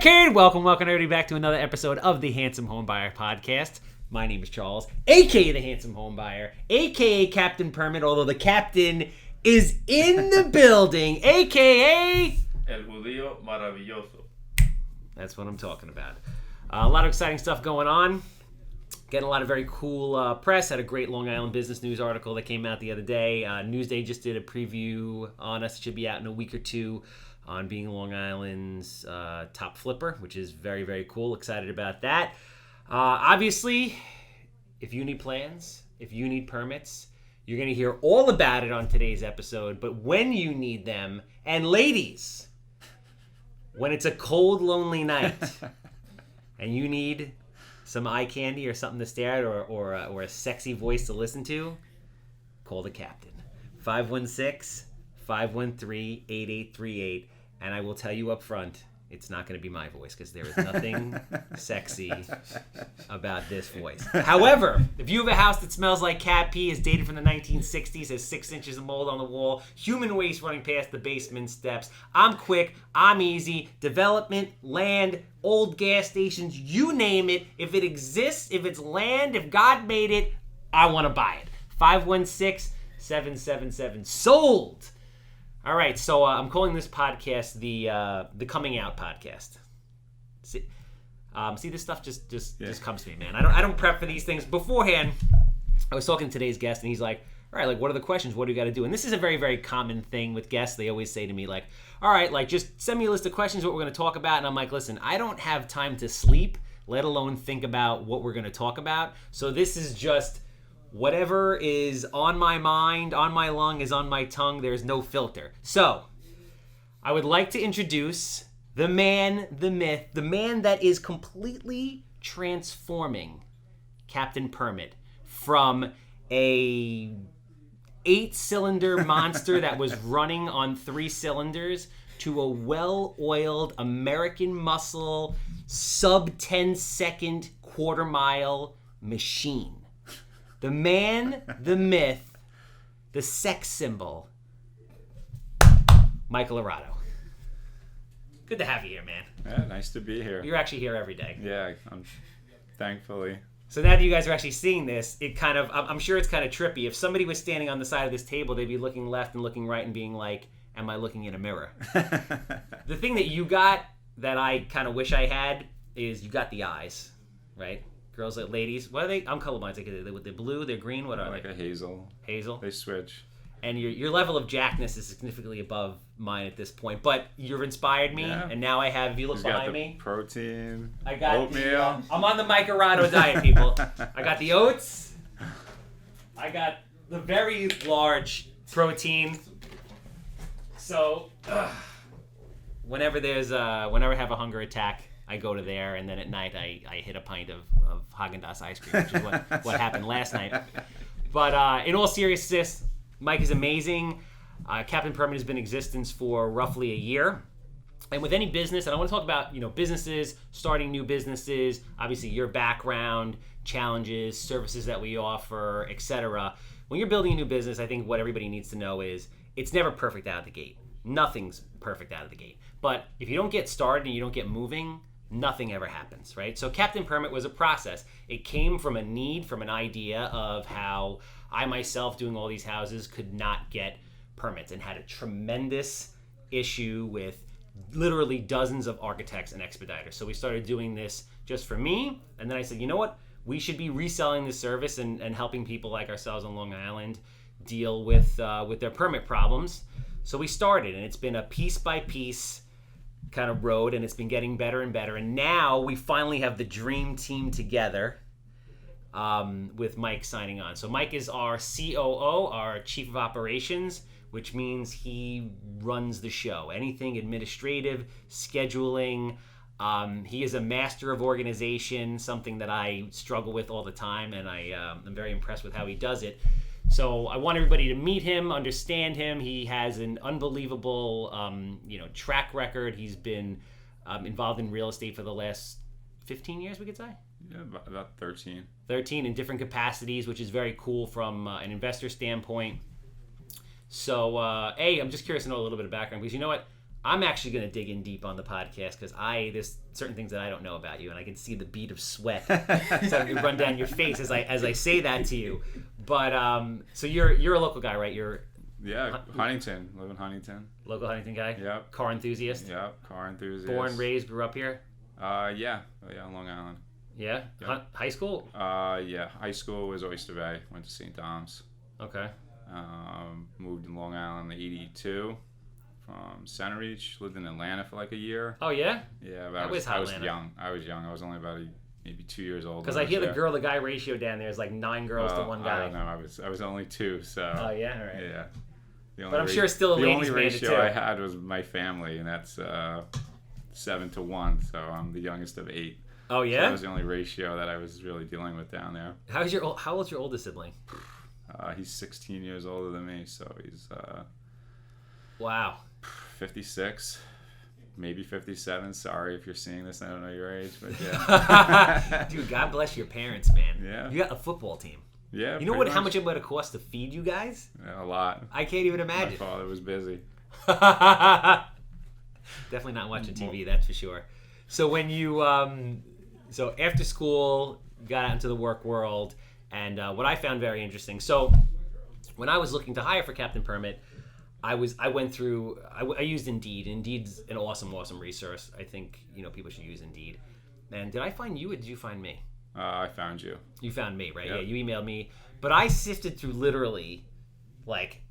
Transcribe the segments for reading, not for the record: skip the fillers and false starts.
Kid! Welcome everybody back to another episode of the Handsome Homebuyer Podcast. My name is Charles, AKA the Handsome Homebuyer, AKA Captain Permit, although the captain is in the building, AKA... El Judío Maravilloso. That's what I'm talking about. A lot of exciting stuff going on. Getting a lot of very cool press. Had a great Long Island Business News article that came out the other day. Newsday just did a preview on us. It should be out in a week or two on being Long Island's top flipper, which is very, very cool. Excited about that. Obviously, if you need plans, if you need permits, you're going to hear all about it on today's episode. But when you need them, and ladies, when it's a cold, lonely night and you need some eye candy or something to stare at or a sexy voice to listen to, call the captain. 516-513-8838. And I will tell you up front, it's not going to be my voice because there is nothing sexy about this voice. However, if you have a house that smells like cat pee, is dated from the 1960s, has 6 inches of mold on the wall, human waste running past the basement steps, I'm quick, I'm easy, development, land, old gas stations, you name it. If it exists, if it's land, if God made it, I want to buy it. 516-777 sold. All right, so I'm calling this podcast the Coming Out Podcast. See this stuff just comes to me, man. I don't prep for these things beforehand. I was talking to today's guest, and he's like, "All right, like, what are the questions? What do you got to do?" And this is a very, very common thing with guests. They always say to me, like, "All right, like, just send me a list of questions, what we're going to talk about." And I'm like, "Listen, I don't have time to sleep, let alone think about what we're going to talk about. So this is just." Whatever is on my mind, on my lung, is on my tongue. There's no filter. So, I would like to introduce the man, the myth, the man that is completely transforming Captain Permit from a 8-cylinder monster that was running on 3 cylinders to a well-oiled American muscle, sub-10-second quarter-mile machine. The man, the myth, the sex symbol, Michael Arato. Good to have you here, man. Yeah, nice to be here. You're actually here every day. Yeah, thankfully. So now that you guys are actually seeing this, I'm sure it's kind of trippy. If somebody was standing on the side of this table, they'd be looking left and looking right and being like, am I looking in a mirror? The thing that you got that I kind of wish I had is you got the eyes, right? Girls, ladies, what are they? I'm colorblind. They're blue, they're green. What are like they? Like a hazel. Hazel? They switch. And your level of jackness is significantly above mine at this point. But you've inspired me, and now I have, if you look behind me. Protein, I got oatmeal. I'm on the Mike Arato diet, people. I got the oats. I got the very large protein. So, whenever I have a hunger attack, I go to there, and then at night I hit a pint of Haagen-Dazs ice cream, which is what happened last night. But in all seriousness, Mike is amazing. Captain Permit has been in existence for roughly a year. And with any business, and I want to talk about businesses, starting new businesses, obviously your background, challenges, services that we offer, etc. When you're building a new business, I think what everybody needs to know is it's never perfect out of the gate. Nothing's perfect out of the gate. But if you don't get started and you don't get moving, nothing ever happens, right? So Captain Permit was a process. It came from a need, from an idea of how I myself, doing all these houses, could not get permits and had a tremendous issue with literally dozens of architects and expediters. So we started doing this just for me, and then I said, you know what? We should be reselling this service and helping people like ourselves on Long Island deal with their permit problems. So we started, and it's been a piece-by-piece kind of road, and it's been getting better and better. And now we finally have the dream team together with Mike signing on. So Mike is our COO, our Chief of Operations, which means he runs the show. Anything administrative, scheduling. He is a master of organization, something that I struggle with all the time, and I'm very impressed with how he does it. So I want everybody to meet him, understand him. He has an unbelievable, track record. He's been involved in real estate for the last 15 years, we could say? Yeah, about 13. 13 in different capacities, which is very cool from an investor standpoint. So, I'm just curious to know a little bit of background, because you know what? I'm actually going to dig in deep on the podcast because there's certain things that I don't know about you, and I can see the bead of sweat starting to run down your face as I say that to you. But so you're a local guy, right? You're Huntington. Live in Huntington. Local Huntington guy. Yep. Car enthusiast. Yep. Car enthusiast. Born, raised, grew up here. Yeah, Long Island. Yeah. Yep. High school. Yeah. High school was Oyster Bay. Went to St. Dom's. Okay. Moved to Long Island in '82 from Center Reach. Lived in Atlanta for like a year. Oh yeah. Yeah, but I was young. I was young. I was only about maybe 2 years old. Because I hear the girl to guy ratio down there is like 9 girls to 1 guy. I don't know. I was only 2, so. Oh yeah, all right. Yeah. But I'm sure still a ladies' man too. The only ratio I had was my family, and that's 7 to 1. So I'm the youngest of 8. Oh yeah. So that was the only ratio that I was really dealing with down there. How old's your oldest sibling? He's 16 years older than me, so he's wow. 56, maybe 57. Sorry if you're seeing this. I don't know your age, but yeah. Dude, God bless your parents, man. Yeah. You got a football team. Yeah. You know how much it would have cost to feed you guys? Yeah, a lot. I can't even imagine. My father was busy. Definitely not watching TV, that's for sure. So when you so after school, got out into the work world, and what I found very interesting. So when I was looking to hire for Captain Permit, I used Indeed. Indeed's an awesome resource. I think people should use Indeed. And did I find you or did you find me? I found you. You found me, right? Yep. Yeah, you emailed me. But I sifted through literally like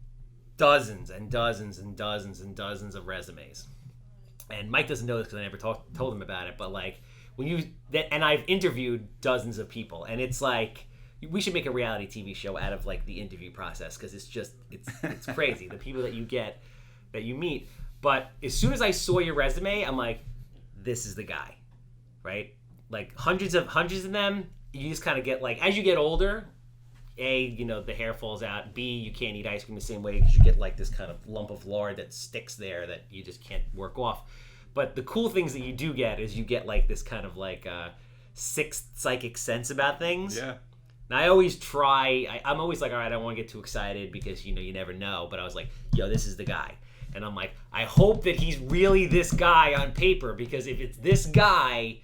dozens and dozens and dozens and dozens of resumes. And Mike doesn't know this because I never told him about it. But like and I've interviewed dozens of people, and it's like we should make a reality TV show out of like the interview process because it's crazy the people that you meet. But as soon as I saw your resume, I'm like, this is the guy, right? Like hundreds of them. You just kind of get like, as you get older, the hair falls out. B, you can't eat ice cream the same way because you get like this kind of lump of lard that sticks there that you just can't work off. But the cool things that you do get is you get like this kind of like sixth psychic sense about things. Yeah. And I always try. I'm always like, all right, I don't want to get too excited because you never know. But I was like, yo, this is the guy. And I'm like, I hope that he's really this guy on paper, because if it's this guy,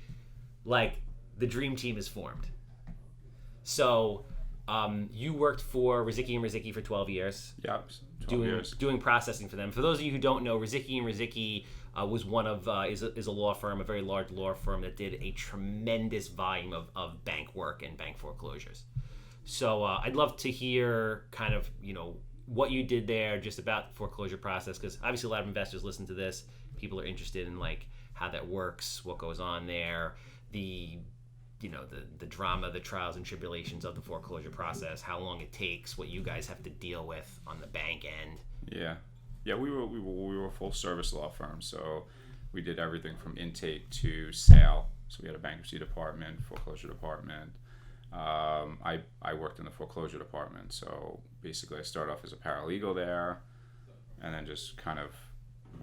like, the dream team is formed. So, you worked for Rizicki and Rizicki for 12 years. Yep, 12 years. Doing processing for them. For those of you who don't know, Rizicki and Rizicki was one of is a law firm, a very large law firm that did a tremendous volume of bank work and bank foreclosures. So I'd love to hear kind of what you did there, just about the foreclosure process, because obviously a lot of investors listen to this. People are interested in like how that works, what goes on there, the drama, the trials and tribulations of the foreclosure process, how long it takes, what you guys have to deal with on the bank end. Yeah, we were a full service law firm, so we did everything from intake to sale. So we had a bankruptcy department, foreclosure department. I worked in the foreclosure department, so basically I started off as a paralegal there, and then just kind of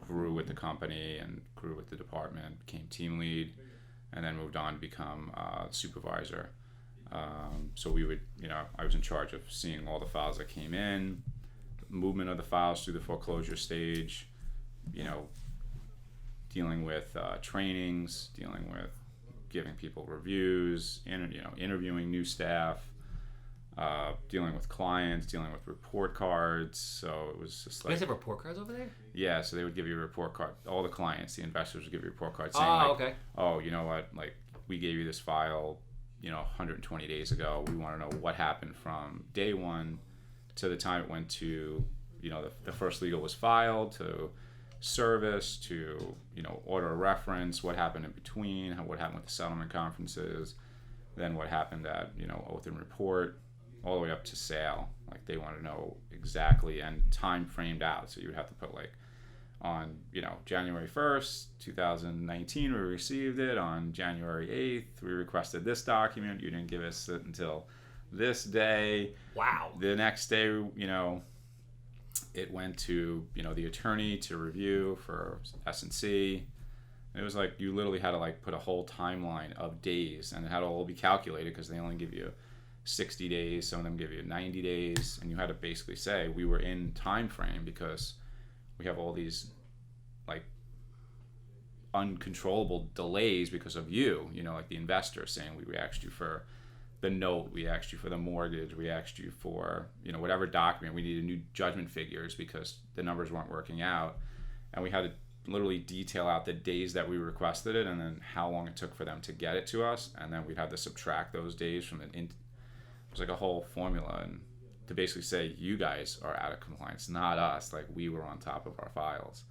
grew with the company and grew with the department, became team lead, and then moved on to become supervisor. So we would, I was in charge of seeing all the files that came in, movement of the files through the foreclosure stage, dealing with trainings, dealing with giving people reviews, interviewing new staff, dealing with clients, dealing with report cards. So it was just like... You guys have report cards over there? Yeah, so they would give you a report card. All the clients, the investors would give you a report card saying, okay. Oh, you know what, like, we gave you this file, 120 days ago. We want to know what happened from day one to the time it went to, the first legal was filed, to service, to order a reference, what happened in between, what happened with the settlement conferences, then what happened at oath and report, all the way up to sale. Like, they want to know exactly and time framed out. So you would have to put like on January 1st 2019 we received it, on January 8th we requested this document, you didn't give us it until this day. Wow. The next day it went to the attorney to review for S&C. It was like you literally had to like put a whole timeline of days, and it had to all be calculated because they only give you 60 days, some of them give you 90 days, and you had to basically say we were in time frame because we have all these like uncontrollable delays because of you, like the investor saying we asked you for the note, we asked you for the mortgage, we asked you for, whatever document, we needed new judgment figures because the numbers weren't working out. And we had to literally detail out the days that we requested it and then how long it took for them to get it to us. And then we'd have to subtract those days from it was like a whole formula, and to basically say you guys are out of compliance, not us. Like, we were on top of our files.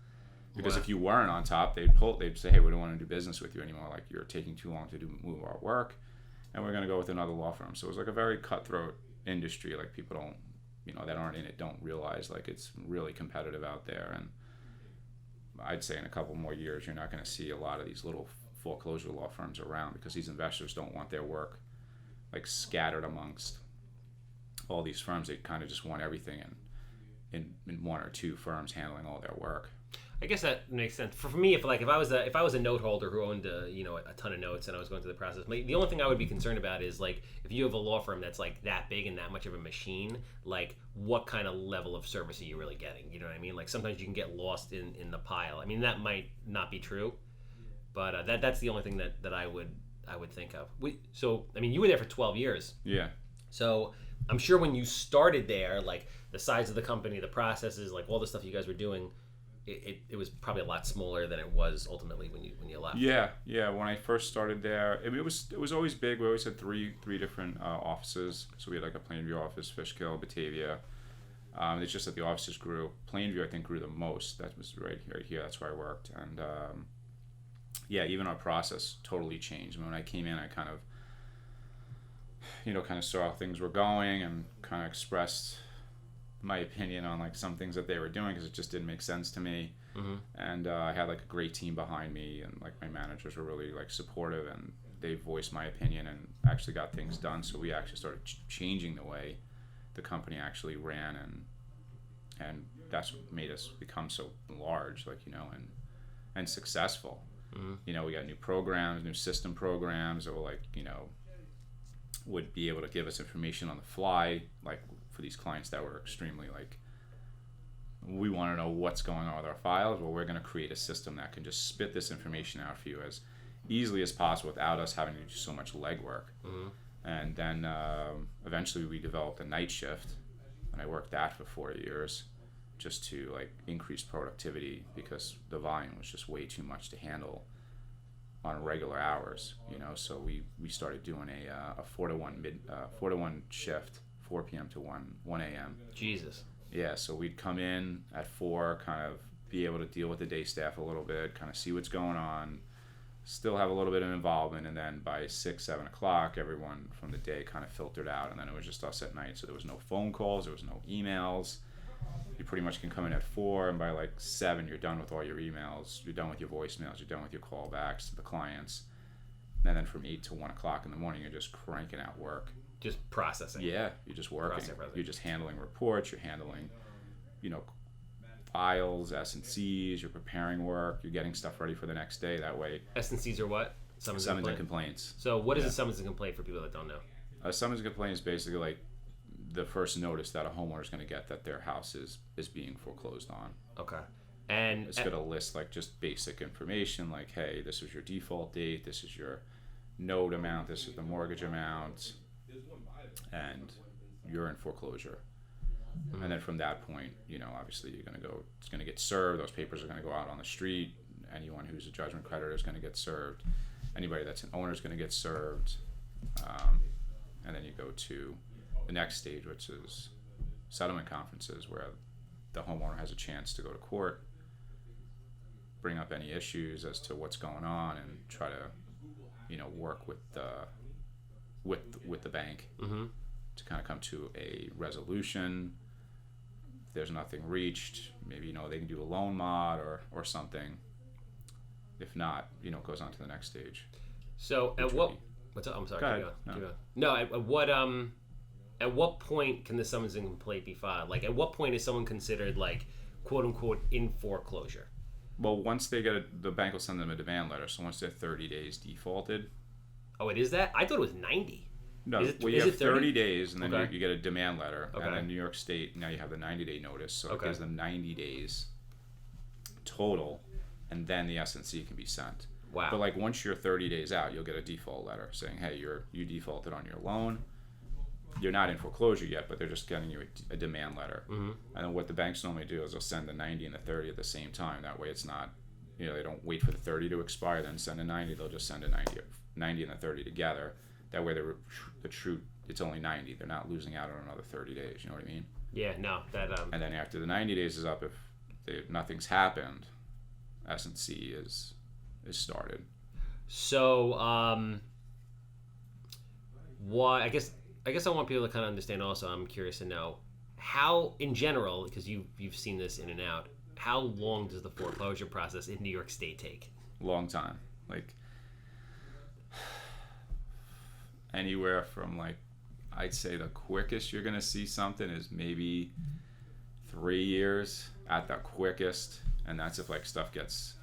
Because if you weren't on top, they'd say, hey, we don't want to do business with you anymore. Like, you're taking too long to move our work, and we're going to go with another law firm. So it was like a very cutthroat industry. Like, people don't, that aren't in it don't realize, like, it's really competitive out there. And I'd say in a couple more years, you're not going to see a lot of these little foreclosure law firms around because these investors don't want their work, like, scattered amongst all these firms. They kind of just want everything in one or two firms handling all their work. I guess that makes sense. For me, if I was a note holder who owned a ton of notes and I was going through the process, the only thing I would be concerned about is, like, if you have a law firm that's like that big and that much of a machine, like, what kind of level of service are you really getting? You know what I mean? Like, sometimes you can get lost in the pile. I mean, that might not be true, but that's the only thing that I would think of. So I mean, you were there for 12 years. Yeah. So I'm sure when you started there, like, the size of the company, the processes, like, all the stuff you guys were doing, it was probably a lot smaller than it was ultimately when you left. Yeah. When I first started there, it was always big. We always had three different offices. So we had like a Plainview office, Fishkill, Batavia. It's just that the offices grew. Plainview, I think, grew the most. That was right here. That's where I worked. And even our process totally changed. When I came in, I kind of saw how things were going and kind of expressed my opinion on, like, some things that they were doing because it just didn't make sense to me. Mm-hmm. And I had, like, a great team behind me, and, like, my managers were really, like, supportive, and they voiced my opinion and actually got things done. So we actually started changing the way the company actually ran, and that's what made us become so large, like, and successful. Mm-hmm. We got new programs, new system programs that were, like, would be able to give us information on the fly, like, for these clients that were extremely, like, we want to know what's going on with our files. Well, we're going to create a system that can just spit this information out for you as easily as possible without us having to do so much legwork. Mm-hmm. And then eventually we developed a night shift, and I worked that for 4 years just to, like, increase productivity because the volume was just way too much to handle on regular hours, So we started doing a 4 to 1 shift, 4 p.m. to 1 a.m. Jesus. Yeah, so we'd come in at 4, kind of be able to deal with the day staff a little bit, kind of see what's going on, still have a little bit of involvement, and then by 6, 7 o'clock, everyone from the day kind of filtered out, and then it was just us at night. So there was no phone calls, there was no emails. You pretty much can come in at 4, and by like 7, you're done with all your emails, you're done with your voicemails, you're done with your callbacks to the clients. And then from 8 to 1 o'clock in the morning, you're just cranking out work. Just processing. Yeah, you're just working. You're just handling reports, you're handling, files, S&Cs, you're preparing work, you're getting stuff ready for the next day. That way. S&Cs are what? Summons and complaints. So what is a summons and complaint for people that don't know? A summons and complaint is basically like the first notice that a homeowner is going to get that their house is being foreclosed on. Okay. And it's going to list, like, just basic information, like, hey, this is your default date, this is your note amount, this is the mortgage amount, and you're in foreclosure. Mm-hmm. And then from that point, obviously you're going to go, it's going to get served, those papers are going to go out on the street, anyone who's a judgment creditor is going to get served, anybody that's an owner is going to get served, and then you go to the next stage, which is settlement conferences, where the homeowner has a chance to go to court, bring up any issues as to what's going on, and try to, work with the bank mm-hmm. to kind of come to a resolution. If there's nothing reached, maybe they can do a loan mod or something. If not, it goes on to the next stage. So what's up? I'm sorry. Go ahead. No. At what point can the summons and complaint be filed? Like, at what point is someone considered, like, quote unquote, in foreclosure? Well, once they get the bank will send them a demand letter. So once they're 30 days defaulted. Oh, it is that? I thought it was 90. No, you have 30 days, and then okay. you get a demand letter. Okay. And then New York State, now you have the 90-day notice. So it gives them 90 days total. and then the S&C can be sent. Wow. But like once you're 30 days out, you'll get a default letter saying, hey, you defaulted on your loan. You're not in foreclosure yet, but they're just getting you a demand letter. Mm-hmm. And then what the banks normally do is they'll send the 90 and the 30 at the same time. That way it's not, they don't wait for the 30 to expire, then send a 90. They'll just send a 90 and the 30 together. That way the true, it's only 90. They're not losing out on another 30 days. You know what I mean? Yeah, no. And then after the 90 days is up, if nothing's happened, S&C is started. So, why? I guess I want people to kind of understand. Also, I'm curious to know how, in general, because you've seen this in and out. How long does the foreclosure process in New York State take? Long time, like anywhere from I'd say the quickest you're gonna see something is maybe 3 years at the quickest, and that's if stuff gets,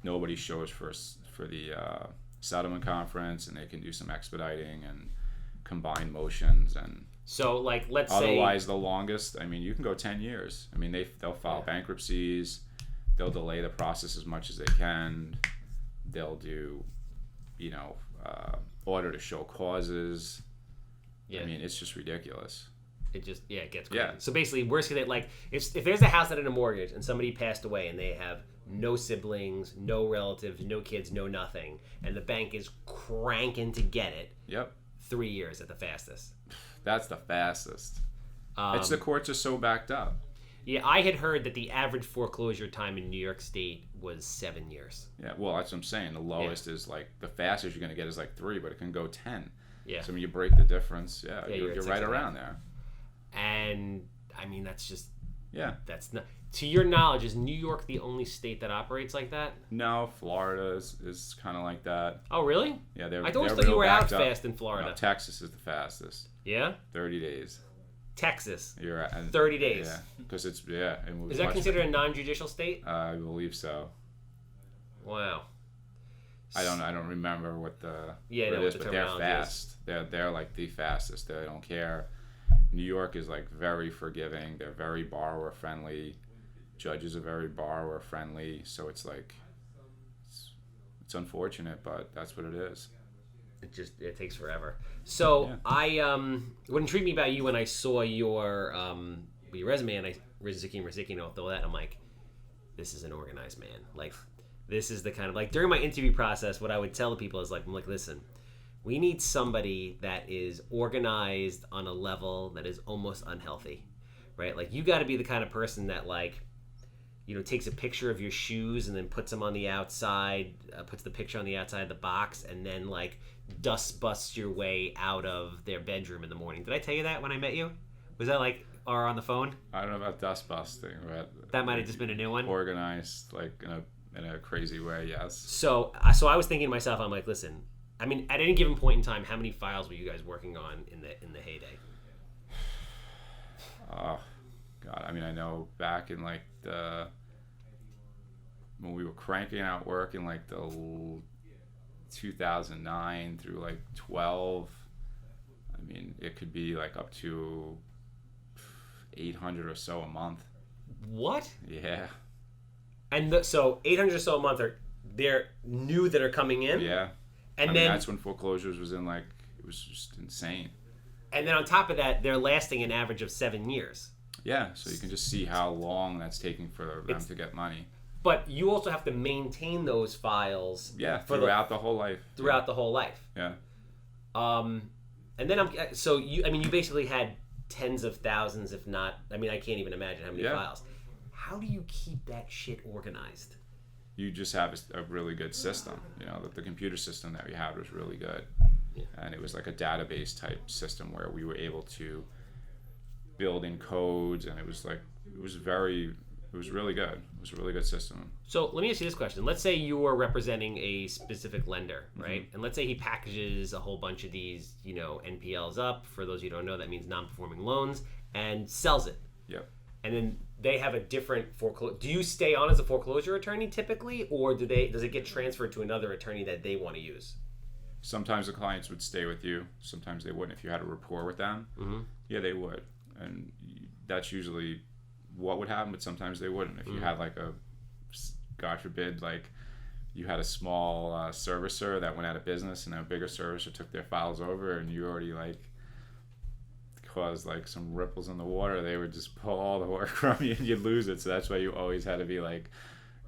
nobody shows for the settlement conference, and they can do some expediting and combine motions. And so let's otherwise the longest, you can go 10 years. They'll file bankruptcies, they'll delay the process as much as they can, they'll do order to show causes. It's just ridiculous. It gets crazy. Yeah. So basically, worst case, if there's a house that had a mortgage and somebody passed away and they have no siblings, no relatives, no kids, no nothing, and the bank is cranking to get it. Yep. 3 years at the fastest. That's the fastest. It's the courts are so backed up. Yeah, I had heard that the average foreclosure time in New York State was 7 years. Yeah, well, that's what I'm saying. The lowest is the fastest you're going to get is 3, but it can go 10. Yeah. So when you break the difference, you're right around there. And that's just that's not. To your knowledge, is New York the only state that operates like that? No, Florida is kind of like that. Oh, really? Yeah, I always thought you were out fast in Florida. No, Texas is the fastest. Yeah. 30 days. Texas. You're at 30 days. Yeah, because it's Is that considered a non-judicial state? I believe so. Wow. I don't remember what the what it is, the but they're terminology fast. is. They're the fastest. They don't care. New York is very forgiving. They're very borrower friendly. Judges are very borrower friendly. So it's it's unfortunate, but that's what it is. It takes forever. So what intrigued me about you when I saw your resume and Riziki and all that, I'm like, this is an organized man. This is the kind of during my interview process, what I would tell the people is I'm like, listen, we need somebody that is organized on a level that is almost unhealthy, right? You got to be the kind of person that takes a picture of your shoes and then puts them on the outside, puts the picture on the outside of the box, and then dust busts your way out of their bedroom in the morning. Did I tell you that when I met you? Was that or on the phone? I don't know about dust busting, but that might have just been a new one. Organized in a crazy way, yes. So I was thinking to myself, I'm like, listen, at any given point in time, how many files were you guys working on in the heyday? Oh God, I know back in when we were cranking out work in the 2009 through 12, it could be up to 800 or so a month. What? Yeah. And so 800 or so a month they're new that are coming in. Yeah. And then that's when foreclosures was in it was just insane. And then on top of that, they're lasting an average of 7 years. Yeah, so you can just see how long that's taking for them to get money. But you also have to maintain those files. Yeah, throughout the whole life. Throughout the whole life. Yeah. And then you basically had tens of thousands, if not, I can't even imagine how many files. How do you keep that shit organized? You just have a really good system. The computer system that we had was really good. Yeah. And it was a database type system where we were able to build in codes, and it was really good. It was a really good system. So let me ask you this question. Let's say you are representing a specific lender, right? Mm-hmm. And let's say he packages a whole bunch of these, NPLs up. For those of you who don't know, that means non-performing loans, and sells it. Yep. And then they have a different foreclosure. Do you stay on as a foreclosure attorney typically, or does it get transferred to another attorney that they want to use? Sometimes the clients would stay with you. Sometimes they wouldn't. If you had a rapport with them, yeah, they would. And that's usually what would happen, but sometimes they wouldn't. If you had God forbid, like you had a small servicer that went out of business and a bigger servicer took their files over, and you already like caused like some ripples in the water, they would just pull all the work from you and you'd lose it. So that's why you always had to be like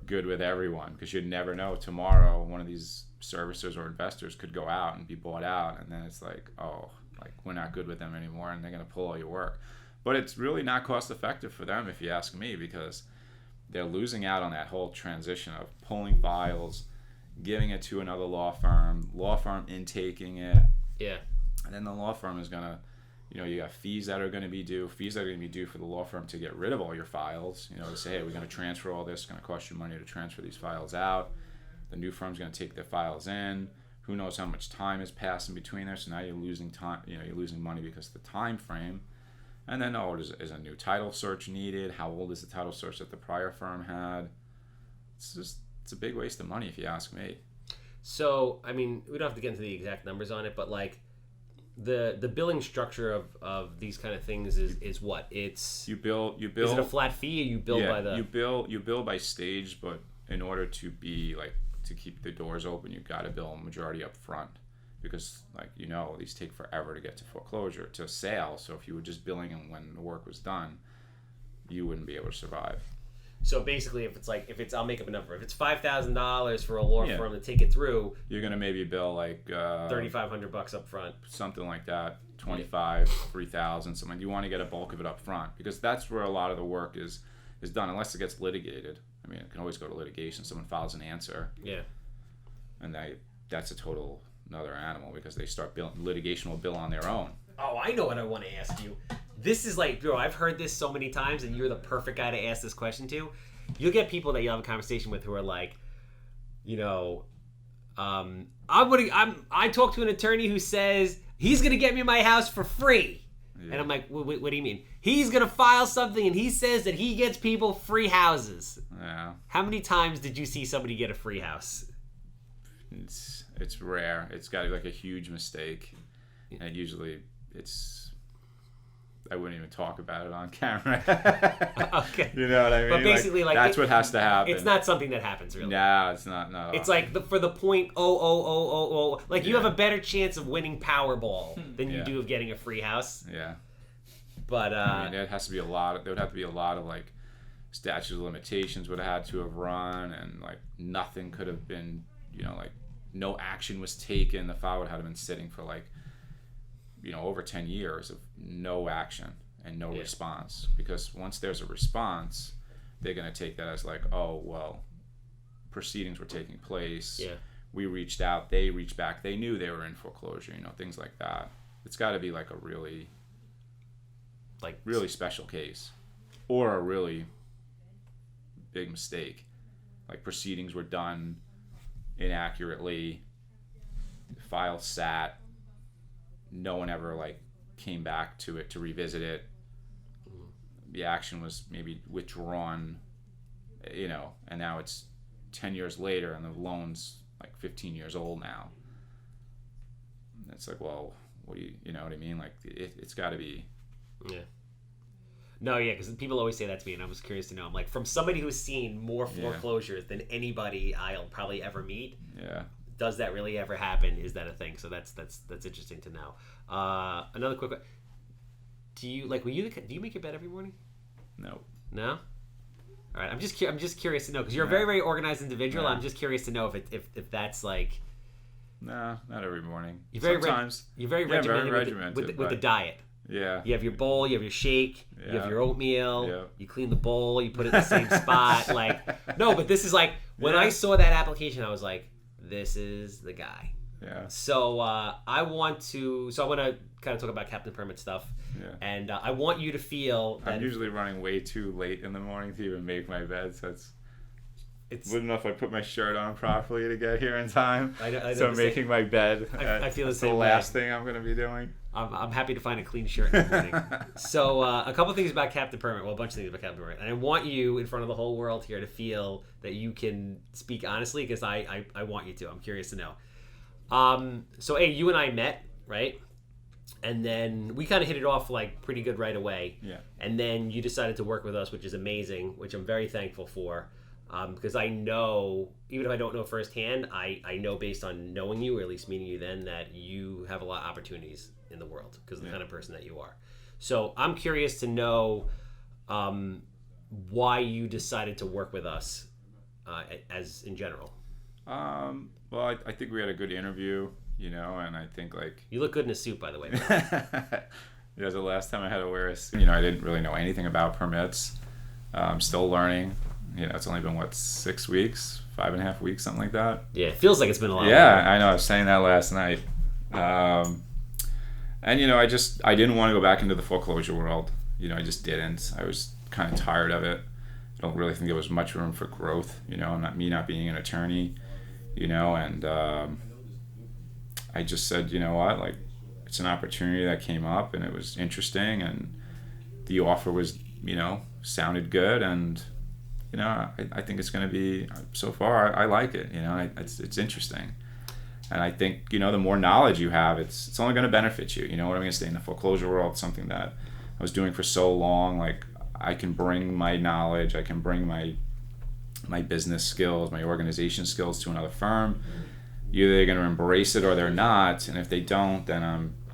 good with everyone, because you'd never know tomorrow one of these servicers or investors could go out and be bought out, and then it's like, oh, like we're not good with them anymore and they're going to pull all your work. But it's really not cost effective for them, if you ask me, because they're losing out on that whole transition of pulling files, giving it to another law firm intaking it, and then the law firm is going to, you got fees that are going to be due for the law firm to get rid of all your files, to say, hey, we're going to transfer all this, it's going to cost you money to transfer these files out. The new firm's going to take their files in. Who knows how much time has passed in between there, so now you're losing time, you're losing money because of the time frame. And then, is a new title search needed? How old is the title search that the prior firm had? It's a big waste of money, if you ask me. So, I mean, we don't have to get into the exact numbers on it, but like, the billing structure of these kind of things is what? It's you bill is it a flat fee, or you bill by the you bill by stage, but in order to be like to keep the doors open, you've got to bill a majority up front, because like these take forever to get to foreclosure, to sale. So if you were just billing them when the work was done, you wouldn't be able to survive. So basically, I'll make up a number. If it's $5,000 for a law firm to take it through, you're gonna maybe bill like $3,500 up front, something like that, 25, 3,000, something. You want to get a bulk of it up front, because that's where a lot of the work is done, unless it gets litigated. I mean, it can always go to litigation. Someone files an answer, and that's a total another animal, because they start litigation will bill on their own. Oh, I know what I want to ask you. This is like, bro, I've heard this so many times, and you're the perfect guy to ask this question to. You'll get people that you'll have a conversation with who are like, I talked to an attorney who says he's going to get me my house for free. Yeah. And I'm like, what do you mean? He's going to file something, and he says that he gets people free houses. Yeah. How many times did you see somebody get a free house? It's rare. It's got like a huge mistake, and usually I wouldn't even talk about it on camera. Okay. You know what I mean? But basically, like that's what has to happen. It's not something that happens, really. No, it's not. No. It's like for the point, like you have a better chance of winning Powerball than you do of getting a free house. Yeah. But I mean, there would have to be a lot of like statute of limitations would have had to have run, and like nothing could have been, like no action was taken. The file would have been sitting for like, over 10 years of no action and no response. Because once there's a response, they're going to take that as like, oh, well, proceedings were taking place. Yeah. We reached out, they reached back, they knew they were in foreclosure, things like that. It's got to be like a really special case, or a really big mistake. Like proceedings were done inaccurately, the file sat, no one ever like came back to it to revisit it. The action was maybe withdrawn, and now it's 10 years later and the loan's like 15 years old now. It's like, well, what do you know what I mean? Like it's got to be. Yeah. No, yeah, because people always say that to me, and I was curious to know. I'm like, from somebody who's seen more foreclosures than anybody I'll probably ever meet. Yeah. Does that really ever happen? Is that a thing? So that's interesting to know. Another quick question. Do you make your bed every morning? No. No? All right. I'm just curious to know, because you're a very, very organized individual. I'm just curious to know if that's like. No, not every morning. Sometimes you're very regimented with the diet. Yeah. You have your bowl, you have your shake, you have your oatmeal, you clean the bowl, you put it in the same spot. Like, no, but this is like, when I saw that application, I was like, this is the guy. Yeah. So I want to kind of talk about Captain Permit stuff. Yeah. And I want you to feel that... I'm usually running way too late in the morning to even make my bed, so it's good enough I put my shirt on properly to get here in time. I know so making my bed, I feel the same the last thing I'm going to be doing. I'm happy to find a clean shirt in the morning. So a couple things about Captain Permit. Well, a bunch of things about Captain Permit. And I want you, in front of the whole world here, to feel that you can speak honestly, because I want you to. I'm curious to know. So, you and I met, right? And then we kind of hit it off like pretty good right away. Yeah. And then you decided to work with us, which is amazing, which I'm very thankful for. Because I know, even if I don't know firsthand, I know based on knowing you, or at least meeting you then, that you have a lot of opportunities in the world because of the kind of person that you are. So I'm curious to know why you decided to work with us as in general. Well, I think we had a good interview, and I think like... You look good in a suit, by the way. Yeah, the last time I had to wear a suit, I didn't really know anything about permits. I'm still learning. It's only been, 6 weeks, 5.5 weeks, something like that. Yeah, it feels like it's been a lot. Yeah, I know. I was saying that last night. And, I didn't want to go back into the foreclosure world. I just didn't. I was kind of tired of it. I don't really think there was much room for growth, not being an attorney, and I just said, what, like, it's an opportunity that came up and it was interesting and the offer was, sounded good, and I think it's going to be, so far I like it, it's interesting. And I think, the more knowledge you have, it's only going to benefit you. What I'm going to say in the foreclosure world, something that I was doing for so long, like I can bring my knowledge, I can bring my business skills, my organization skills to another firm. Either they're going to embrace it or they're not, and if they don't, then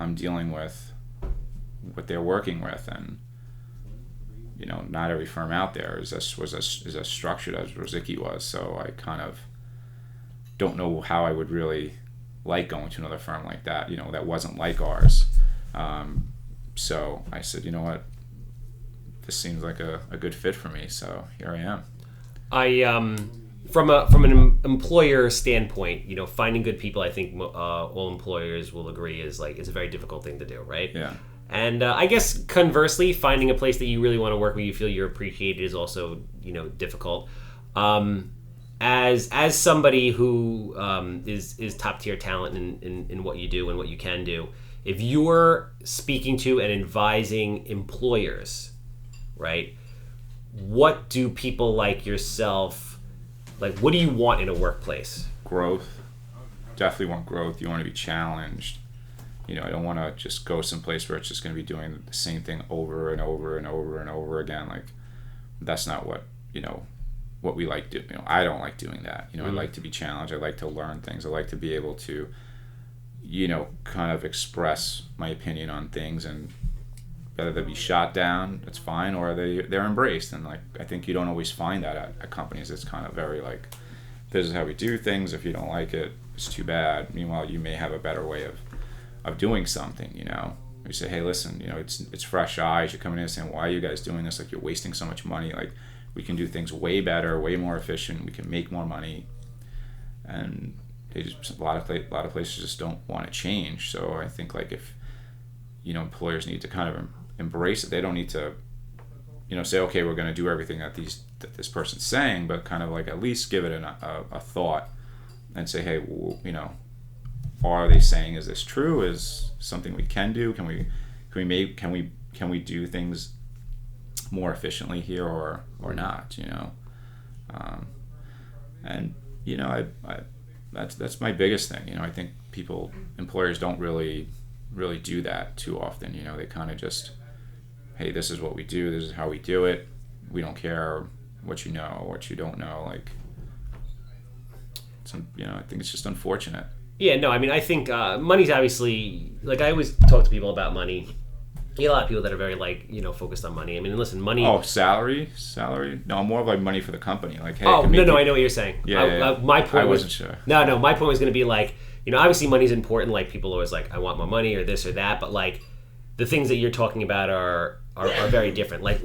I'm dealing with what they're working with, and not every firm out there is as structured as Rosicky was. So I kind of don't know how I would really like going to another firm like that, that wasn't like ours. So I said, what, this seems like a good fit for me. So here I am. From an employer standpoint, finding good people, I think all employers will agree is like it's a very difficult thing to do, right? Yeah. And I guess conversely, finding a place that you really want to work where you feel you're appreciated is also difficult. As somebody who is top tier talent in what you do and what you can do, if you're speaking to and advising employers, right? What do people like yourself? Like, what do you want in a workplace? Growth. Definitely want growth. You want to be challenged. I don't want to just go someplace where it's just going to be doing the same thing over and over and over and over again. Like, that's not what, what we like doing. I don't like doing that. I like to be challenged. I like to learn things. I like to be able to, kind of express my opinion on things, and whether they be shot down, that's fine, or they're embraced. And like, I think you don't always find that at companies. It's kind of very like, this is how we do things. If you don't like it, it's too bad. Meanwhile, you may have a better way of doing something. You say, hey, listen, it's fresh eyes. You're coming in and saying, why are you guys doing this? Like, you're wasting so much money. Like, we can do things way better, way more efficient. We can make more money. And they just, a lot of places just don't want to change. So I think like if employers need to kind of embrace it. They don't need to say, okay, we're going to do everything that this person's saying, but kind of like at least give it a thought and say, hey, are they saying, is this true? Is something we can do? Can we do things more efficiently here or not? And that's my biggest thing. I think employers don't really do that too often. They kind of just, hey, this is what we do. This is how we do it. We don't care what you know, what you don't know. Like, I think it's just unfortunate. Yeah, no, I mean, I think money's obviously, like, I always talk to people about money. You get a lot of people that are very, like, focused on money. I mean, listen, money... Oh, salary? No, more of like money for the company. Like, hey... Oh, no, I know what you're saying. Yeah. My point I wasn't sure. No, my point was going to be, like, obviously money's important. Like, people always like, I want more money or this or that. But, like, the things that you're talking about are very different. Like,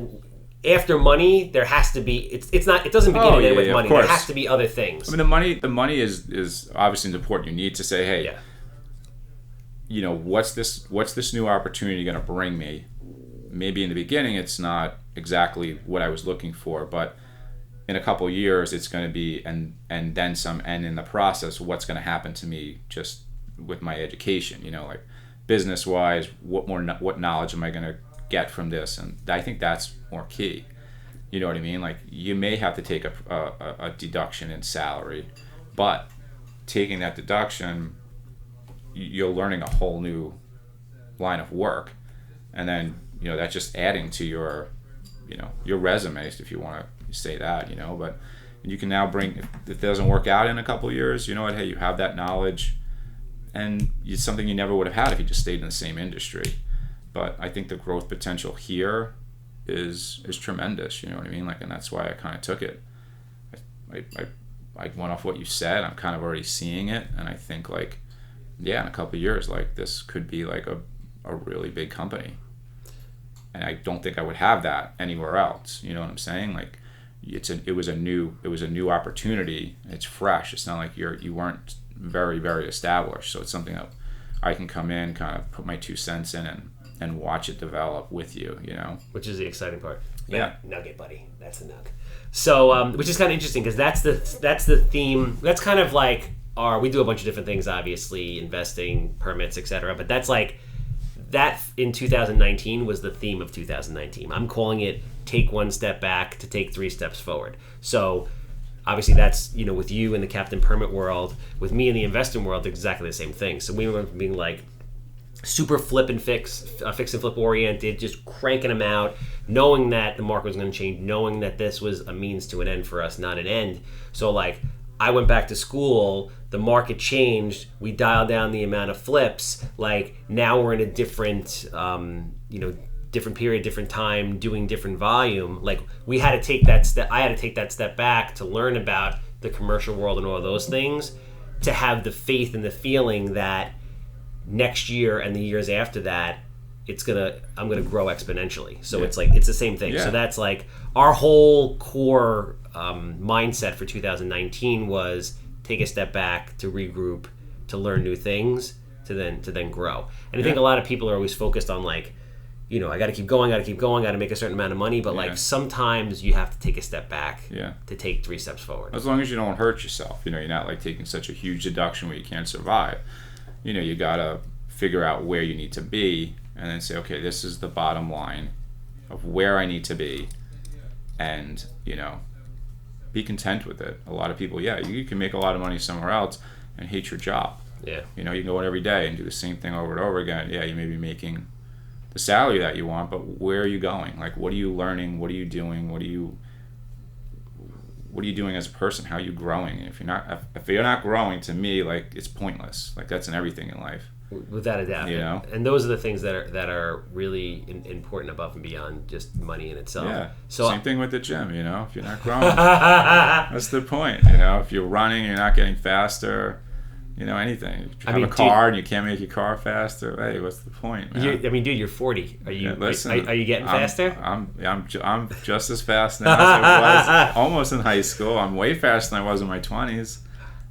after money, there has to be... It doesn't begin and end with money. There has to be other things. I mean, the money is obviously important. You need to say, hey... Yeah. What's this new opportunity going to bring me? Maybe in the beginning it's not exactly what I was looking for, but in a couple of years it's going to be, and then some, and in the process, what's going to happen to me just with my education, like business wise, what knowledge am I going to get from this? And I think that's more key. You know what I mean? Like, you may have to take a deduction in salary, but taking that deduction, you're learning a whole new line of work, and then that's just adding to your resume, if you want to say that, but you can now bring, if it doesn't work out in a couple of years, you know what, hey, you have that knowledge, and it's something you never would have had if you just stayed in the same industry. But I think the growth potential here is tremendous, you know what I mean? Like, and that's why I kind of took it. I went off what you said. I'm kind of already seeing it, and I think, like, yeah, in a couple of years, like, this could be like a really big company. And I don't think I would have that anywhere else. You know what I'm saying? Like, it was a new opportunity. It's fresh. It's not like you weren't very, very established. So it's something that I can come in, kind of put my 2 cents in, and watch it develop with you. You know, which is the exciting part. Yeah. Nugget, buddy. That's the nug. So, which is kind of interesting because that's the theme. That's kind of like we do a bunch of different things, obviously, investing, permits, etc. But that's like that in 2019 was the theme of 2019. I'm calling it take 1 step back to take 3 steps forward. So obviously that's, you know, with you in the Captain Permit world, with me in the investing world, exactly the same thing. So we went from being like super flip and fix and flip oriented, just cranking them out, knowing that the market was going to change, knowing that this was a means to an end for us, not an end. So like I went back to school, the market changed, we dialed down the amount of flips. Like now we're in a different, different period, different time, doing different volume. Like we had to take that step. I had to take that step back to learn about the commercial world and all of those things, to have the faith and the feeling that next year and the years after that, I'm gonna grow exponentially. So yeah. It's like it's the same thing. Yeah. So that's like our whole core mindset for 2019 was take a step back, to regroup, to learn new things, to then grow. And I think a lot of people are always focused on like, you know, I got to keep going, got to make a certain amount of money. But like sometimes you have to take a step back to take 3 steps forward. As long as you don't hurt yourself, you know, you're not like taking such a huge deduction where you can't survive. You know, you got to figure out where you need to be and then say, okay, this is the bottom line of where I need to be, and, you know, be content with it. A lot of people, you can make a lot of money somewhere else and hate your job. Yeah. You know, you can go in every day and do the same thing over and over again. Yeah, you may be making the salary that you want, but where are you going? Like, what are you learning? What are you doing? What are you doing as a person? How are you growing? And if you're not growing, to me, like, it's pointless. Like, that's in everything in life. Without a doubt. You know? And those are the things that are really important above and beyond just money in itself. Yeah. So same thing with the gym, you know? If you're not growing, what's the point? You know, if you're running, you're not getting faster. You know, anything. If you have a car and you can't make your car faster, hey, what's the point, man? Dude, you're 40. Are you are you getting faster? I'm just as fast now as I was almost in high school. I'm way faster than I was in my 20s,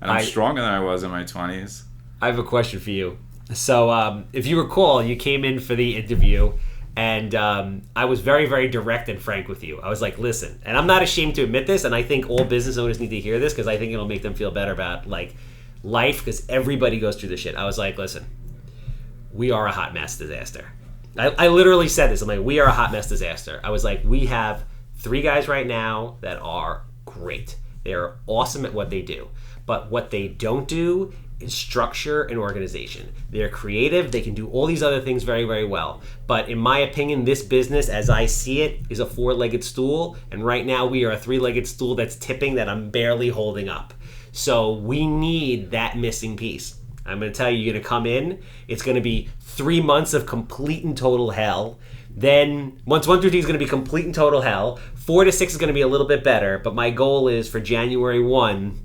and I'm stronger than I was in my 20s. I have a question for you. So, if you recall, you came in for the interview, and I was very, very direct and frank with you. I was like, listen, and I'm not ashamed to admit this, and I think all business owners need to hear this because I think it'll make them feel better about like life, because everybody goes through this shit. I was like, listen, we are a hot mess disaster. I literally said this. I'm like, we are a hot mess disaster. I was like, we have 3 guys right now that are great. They're awesome at what they do. But what they don't do is structure and organization. They're creative. They can do all these other things very, very well. But in my opinion, this business, as I see it, is a 4-legged stool. And right now we are a 3-legged stool that's tipping, that I'm barely holding up. So we need that missing piece. I'm going to tell you, you're going to come in. It's going to be 3 months of complete and total hell. Then once 1 through 3 is going to be complete and total hell. 4 to 6 is going to be a little bit better. But my goal is for January 1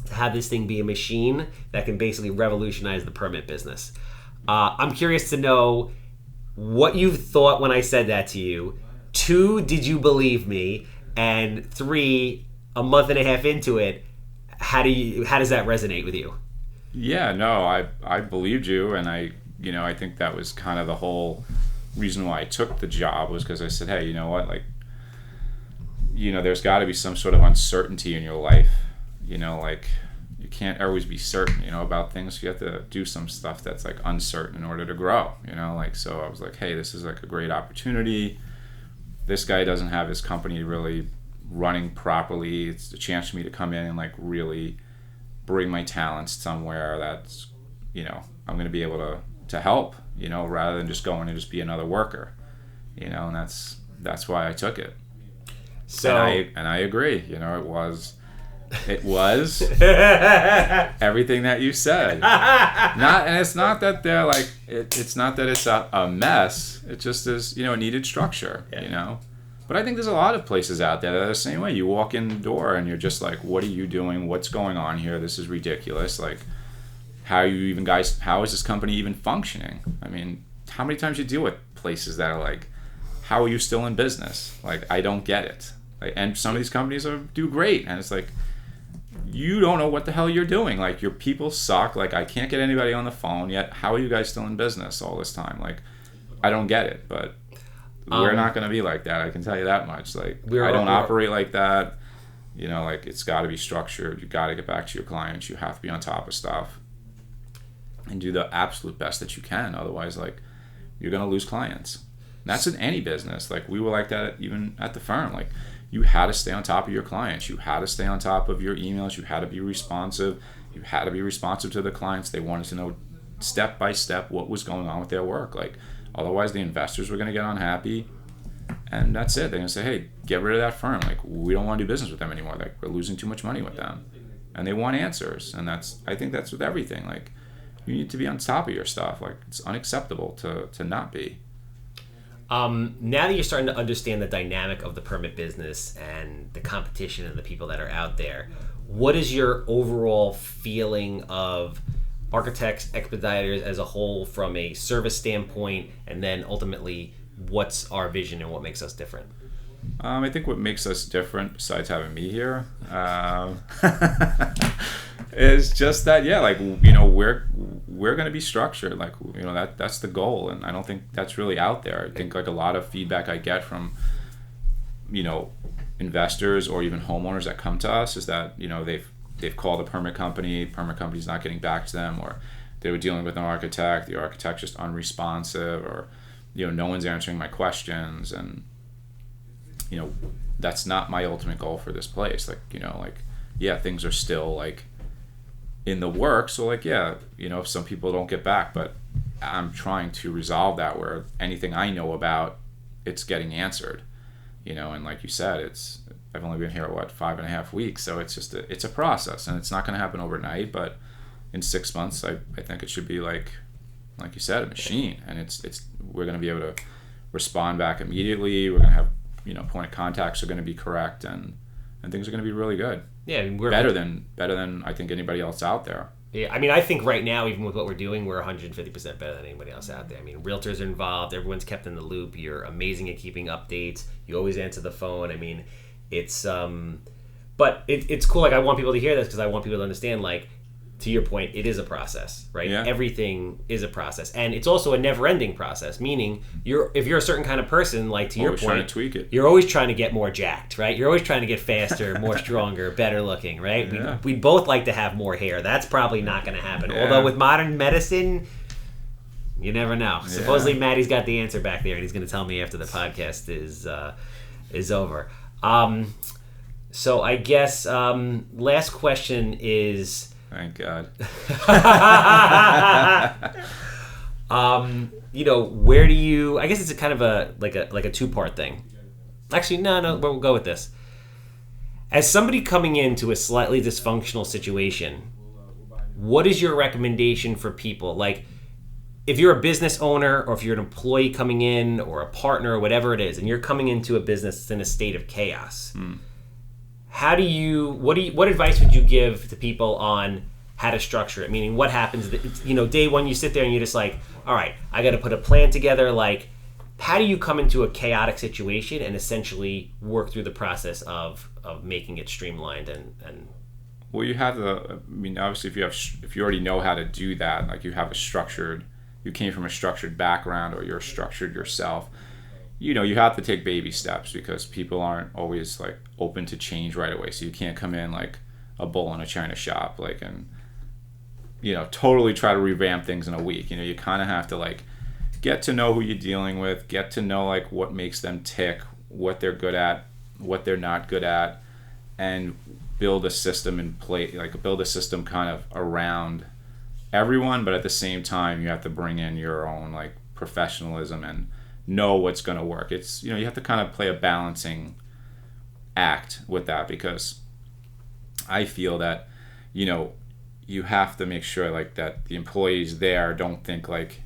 to have this thing be a machine that can basically revolutionize the permit business. I'm curious to know what you thought when I said that to you. 2, did you believe me? And 3, a month and a half into it, how does that resonate with you? Yeah, no, I believed you, and I think that was kind of the whole reason why I took the job, was because I said, hey, you know what, like, you know, there's got to be some sort of uncertainty in your life. You know, like, you can't always be certain, you know, about things. You have to do some stuff that's like uncertain in order to grow, you know, like, so I was like, hey, this is like a great opportunity. This guy doesn't have his company really running properly. It's a chance for me to come in and like really bring my talents somewhere that's, you know, I'm going to be able to help, you know, rather than just going and just be another worker, you know, and that's why I took it. So and I agree, you know, it was It was everything that you said. And it's not that they're like it's not that it's a mess. It just is, it needed structure. But I think there's a lot of places out there that are the same way. You walk in the door and you're just like, what are you doing? What's going on here? This is ridiculous. Like, how is this company even functioning? I mean, how many times you deal with places that are like, how are you still in business? Like, I don't get it. Like, and some of these companies do great, and it's like, you don't know what the hell you're doing. Like, your people suck. Like, I can't get anybody on the phone yet. How are you guys still in business all this time? Like, I don't get it. But we're not going to be like that. I can tell you that much. Like, I don't operate like that. Like, it's got to be structured. You got to get back to your clients. You have to be on top of stuff and do the absolute best that you can. Otherwise, like, you're going to lose clients. And that's in any business. Like, we were like that even at the firm. Like, you had to stay on top of your clients. You had to stay on top of your emails. You had to be responsive. You had to be responsive to the clients. They wanted to know step by step what was going on with their work. Like, otherwise the investors were going to get unhappy, and that's it. They're going to say, hey, get rid of that firm. Like, we don't want to do business with them anymore. Like, we're losing too much money with them. And they want answers. And I think that's with everything. Like, you need to be on top of your stuff. Like, it's unacceptable to not be. Now that you're starting to understand the dynamic of the permit business and the competition and the people that are out there, what is your overall feeling of architects, expediters as a whole from a service standpoint, and then ultimately what's our vision and what makes us different? I think what makes us different, besides having me here, is just that, like, we're going to be structured. Like, that's the goal, and I don't think that's really out there. I think, like, a lot of feedback I get from, investors or even homeowners that come to us is that, they've called a permit company's not getting back to them, or they were dealing with an architect, the architect's just unresponsive, or, no one's answering my questions, and that's not my ultimate goal for this place. Like, things are still, like, in the works. So, like, if some people don't get back, but I'm trying to resolve that where anything I know about, it's getting answered, and like you said, I've only been here, 5.5 weeks. So it's just it's a process, and it's not going to happen overnight, but in 6 months, I think it should be like you said, a machine, and we're going to be able to respond back immediately. We're going to have, point of contacts are going to be correct, and things are going to be really good. Yeah, I mean, we're better than I think anybody else out there. Yeah, I mean, I think right now, even with what we're doing, we're 150% better than anybody else out there. I mean, realtors are involved. Everyone's kept in the loop. You're amazing at keeping updates. You always answer the phone. I mean, it's but it's cool. Like, I want people to hear this because I want people to understand, like, to your point, it is a process, right? Yeah. Everything is a process, and it's also a never-ending process. Meaning, if you're a certain kind of person, like, to your point, trying to tweak it. You're always trying to get more jacked, right? You're always trying to get faster, more stronger, better looking, right? Yeah. We'd both like to have more hair. That's probably not going to happen. Yeah. Although with modern medicine, you never know. Yeah. Supposedly, Maddie's got the answer back there, and he's going to tell me after the podcast is over. So I guess last question is. Thank God. Where do you? I guess it's a kind of a two-part thing. Actually, no, we'll go with this. As somebody coming into a slightly dysfunctional situation, what is your recommendation for people? Like, if you're a business owner, or if you're an employee coming in, or a partner, or whatever it is, and you're coming into a business that's in a state of chaos. What advice would you give to people on how to structure it? Meaning, what happens, day one you sit there and you're just like, all right, I got to put a plan together. Like, how do you come into a chaotic situation and essentially work through the process of making it streamlined and Well, you have obviously if you already know how to do that, like, you came from a structured background, or you're structured yourself. You have to take baby steps, because people aren't always, like, open to change right away. So you can't come in like a bull in a china shop, like, and totally try to revamp things in a week. You kind of have to, like, get to know who you're dealing with, get to know, like, what makes them tick, what they're good at, what they're not good at, and build a system in place, like, build a system kind of around everyone. But at the same time, you have to bring in your own, like, professionalism and know what's going to work. It's, you have to kind of play a balancing act with that, because I feel that, you know, you have to make sure like that the employees there don't think like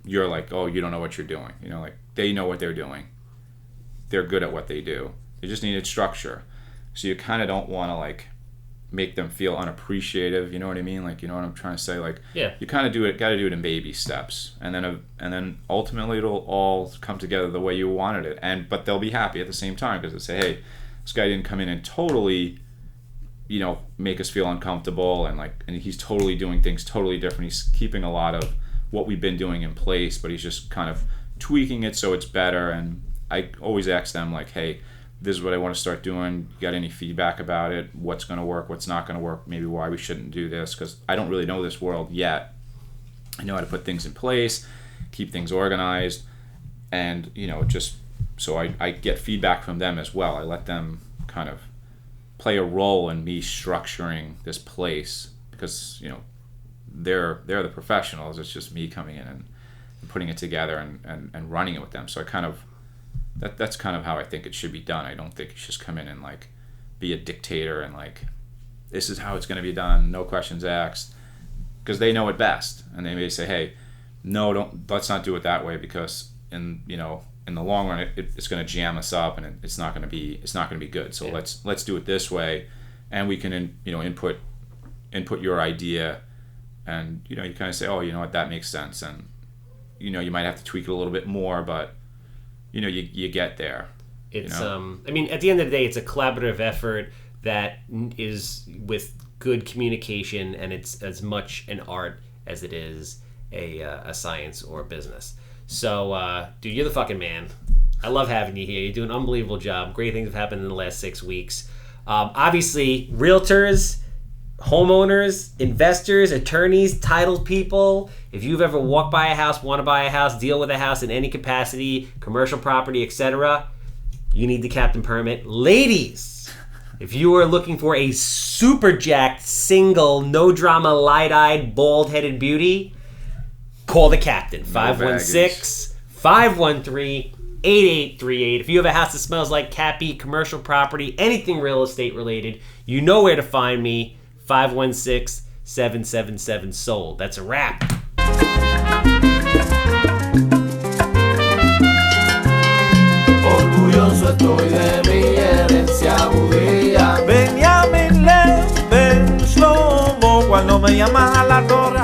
you're like, oh, you don't know what you're doing. You know, like they know what they're doing. They're good at what they do. They just needed structure. So you kind of don't want to like make them feel unappreciative. You know what I mean? Like, you know what I'm trying to say? Like, yeah, you kind of got to do it in baby steps, and then ultimately it'll all come together the way you wanted it. But they'll be happy at the same time because they say, hey, this guy didn't come in and totally, you know, make us feel uncomfortable, and he's totally doing things totally different. He's keeping a lot of what we've been doing in place, but he's just kind of tweaking it so it's better. And I always ask them like, hey, this is what I want to start doing. You got any feedback about it? What's going to work? What's not going to work? Maybe why we shouldn't do this, because I don't really know this world yet. I know how to put things in place, keep things organized, and, you know, just so I get feedback from them as well. I let them kind of play a role in me structuring this place because, you know, they're the professionals. It's just me coming in and putting it together and running it with them. So I kind of that's kind of how I think it should be done. I don't think you should just come in and like be a dictator and like, this is how it's going to be done, no questions asked, because they know it best. And they may say, hey, no, let's not do it that way, because in the long run it's going to jam us up, and it's not going to be good. So yeah, let's do it this way, and we can input your idea, and you kind of say, oh, you know what, that makes sense, and you might have to tweak it a little bit more, but you get there. It's I mean, at the end of the day, it's a collaborative effort that is with good communication, and it's as much an art as it is a science or a business. So, dude, you're the fucking man. I love having you here. You do an unbelievable job. Great things have happened in the last 6 weeks. Obviously, realtors, homeowners, investors, attorneys, titled people. If you've ever walked by a house, want to buy a house, deal with a house in any capacity, commercial property, etc., you need the Captain Permit. Ladies, if you are looking for a super jacked, single, no drama, light-eyed, bald-headed beauty, call the Captain. 516-513-8838. If you have a house that smells like Cappy, commercial property, anything real estate related, you know where to find me. 516-777-SOLD. That's a wrap. Orgulloso estoy de mi herencia judía. Benjamín Lev Ben Shlomo, cuando me llaman a la torre.